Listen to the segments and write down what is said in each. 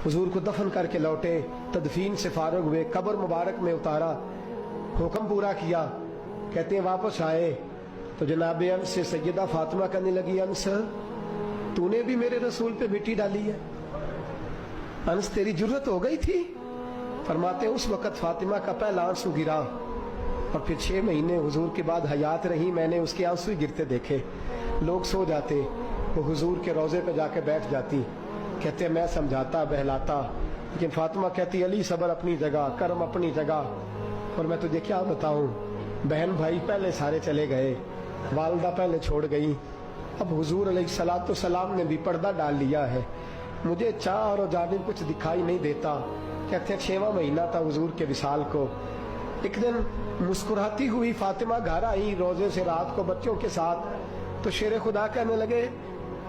हुजूर को दफन करके लौटे, तदफीन से फारुग हुए, कब्र मुबारक में उतारा, हुक्म पूरा किया। कहते हैं वापस आए तो जनाब अंस से सैयदा फातिमा कहने लगी, अंस तूने भी मेरे रसूल पे मिट्टी डाली है? अंस तेरी जुर्रत हो गई थी? फरमाते उस वक़्त फातिमा का पहला आंसू गिरा और फिर 6 महीने हुजूर के बाद हयात रही, मैंने उसके आंसू ही गिरते देखे। लोग सो जाते, वो हुजूर के रोज़े पे जाके बैठ जाती। कहते मैं समझाता बहलाता, लेकिन फातिमा कहती अली सब्र अपनी जगह, कर्म अपनी जगह। और मैं तुझे क्या बताऊं, बहन भाई पहले सारे चले गए, वालदा पहले छोड़ गई, अब हुजूर अलैहिस्सलातु सलाम ने भी पर्दा डाल लिया है, मुझे चार और जानिब कुछ दिखाई नहीं देता। कहते 6वां महीना था हुजूर के विसाल को। एक दिन मुस्कुराती हुई फातिमा घर आई रोजे से रात को बच्चों के साथ, तो शेर खुदा कहने लगे,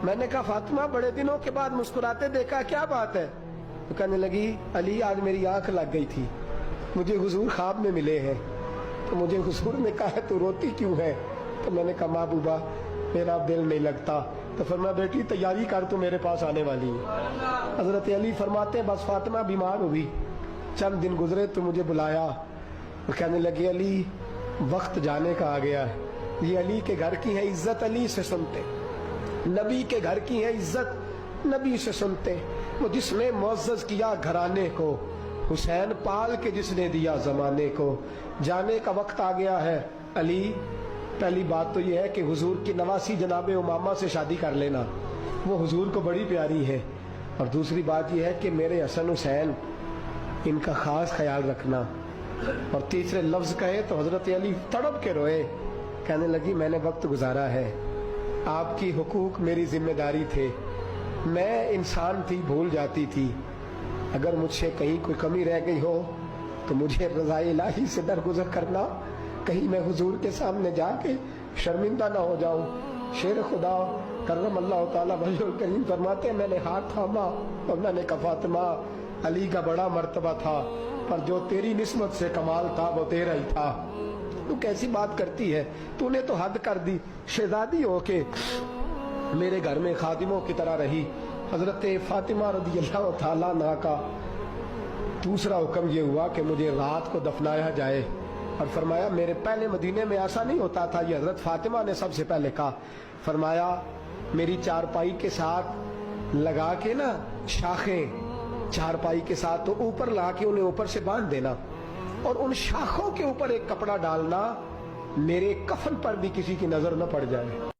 मैंने कहा फातिमा बड़े दिनों के बाद मुस्कुराते देखा, क्या बात है? तो कहने लगी अली आज मेरी आंख लग गई थी, मुझे हुजूर ख्वाब में मिले हैं, तो मुझे हुजूर ने कहा तू रोती क्यों है? तो मैंने कहा महबूबा मेरा दिल नहीं लगता। तो फरमाया बेटी तैयारी कर, तू मेरे पास आने वाली है। हजरत अली फरमाते बस फातिमा बीमार हुई, चंद दिन गुजरे तो मुझे बुलाया और कहने लगे अली वक्त जाने का आ गया है, ये अली के घर की है इज्जत अली से सुनते, नबी के घर की है इज्जत नबी से सुनते, वो जिसने मुअज़्ज़ज़ किया घराने को, हुसैन पाल के जिसने दिया जमाने को, जाने का वक्त आ गया है अली। पहली बात तो यह है कि हुजूर की नवासी जनाबे उमामा से शादी कर लेना, वो हुजूर को बड़ी प्यारी है। और दूसरी बात यह है कि मेरे हसन हुसैन इनका खास ख्याल रखना। और तीसरे लफ्ज कहे तो हजरत अली तड़प के रोए, कहने लगी मैंने वक्त गुजारा है, आपकी हुकूक मेरी जिम्मेदारी थे, मैं इंसान थी भूल जाती थी, अगर मुझसे कहीं कोई कमी रह गई हो तो मुझे रज़ाए इलाही से दरगुजर करना, कहीं मैं हुजूर के सामने जाके शर्मिंदा ना हो जाऊं। शेर खुदा करम अल्लाह ताला वजहुल करीम फरमाते मैंने हाथ थामा और मैंने कहा फातिमा अली का बड़ा मर्तबा था, पर जो तेरी निस्बत से कमाल था वो तेरा ही था। तू कैसी बात करती है, तूने तो हद कर दी, शहजादी हो के मेरे घर में खादिमों की तरह रही। हजरत फातिमा रज़ियल्लाहु ताला अन्हा का दूसरा हुक्म ये हुआ कि मुझे रात को दफनाया जाए। और फरमाया मेरे पहले मदीने में ऐसा नहीं होता था, ये हजरत फातिमा ने सबसे पहले कहा। फरमाया मेरी चारपाई के साथ लगा के ना शाखें, चारपाई के साथ तो ऊपर ला के उन्हें ऊपर से बांध देना और उन शाखों के ऊपर एक कपड़ा डालना, मेरे कफन पर भी किसी की नजर न पड़ जाए।